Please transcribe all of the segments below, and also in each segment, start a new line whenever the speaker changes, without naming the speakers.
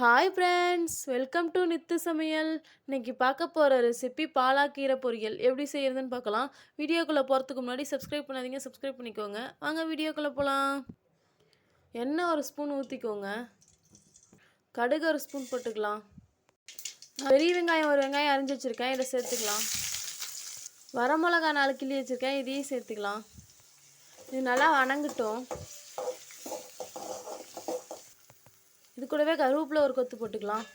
Hi friends, welcome to Nithu சமையல். இன்னைக்கு பார்க்க போகிற ரெசிபி பாலாக்கீரை பொரியல் எப்படி செய்யறதுன்னு பார்க்கலாம். வீடியோக்குள்ளே போகிறதுக்கு முன்னாடி சப்ஸ்கிரைப் பண்ணாதீங்க, சப்ஸ்கிரைப் பண்ணிக்கோங்க. வாங்க வீடியோக்குள்ளே போகலாம். எண்ணெய் ஒரு ஸ்பூன் ஊற்றிக்கோங்க. கடுகு ஒரு ஸ்பூன் போட்டுக்கலாம். பெரிய வெங்காயம் ஒரு வெங்காயம் அரிஞ்சு வச்சுருக்கேன், இதை சேர்த்துக்கலாம். வரமிளகா 4 கிள்ளி வச்சுருக்கேன், இதையும் சேர்த்துக்கலாம். இது நல்லா வணங்கட்டும். இது கூடவே கருவேப்பிலை ஒரு கொத்து போட்டுக்கலாம்.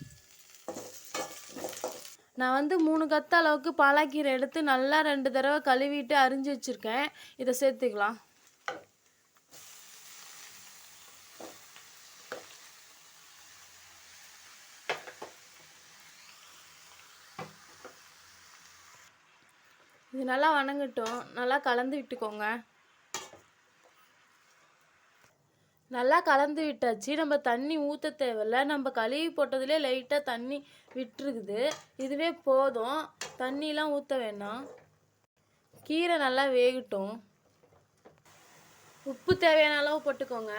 நான் 3 கத்த அளவுக்கு பாலாக்கீரை எடுத்து நல்லா 2 தடவை கழுவிட்டு அரிஞ்சு வச்சுருக்கேன், இதை சேர்த்துக்கலாம். இது நல்லா வணங்கட்டும். நல்லா கலந்து விட்டுக்கோங்க. நல்லா கலந்து விட்டாச்சு. நம்ம தண்ணி ஊற்ற தேவையில்ல. நம்ம கழுவி போட்டதுலேயே லைட்டாக தண்ணி விட்டுருக்குது, இதுவே போதும். தண்ணிலாம் ஊற்ற வேணாம். கீரை நல்லா வேகட்டும். உப்பு தேவையான அளவு போட்டுக்கோங்க.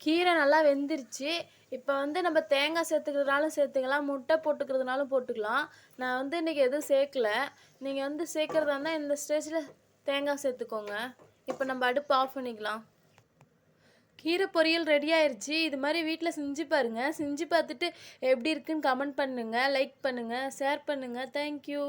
கீரை நல்லா வெந்துருச்சு. இப்போ நம்ம தேங்காய் சேர்த்துக்கிறதுனாலும் சேர்த்துக்கலாம், முட்டை போட்டுக்கிறதுனாலும் போட்டுக்கலாம். நான் இன்றைக்கி எதுவும் சேர்க்கல. நீங்கள் சேர்க்குறதா இருந்தால் இந்த ஸ்டேஜில் தேங்காய் சேர்த்துக்கோங்க. இப்போ நம்ம அடுப்பு ஆஃப் பண்ணிக்கலாம். கீரை பொரியல் ரெடி ஆயிடுச்சு. இது மாதிரி வீட்டில் செஞ்சு பாருங்கள். செஞ்சு பார்த்துட்டு எப்படி இருக்குன்னு கமெண்ட் பண்ணுங்கள், லைக் பண்ணுங்கள், ஷேர் பண்ணுங்கள். தேங்க்யூ.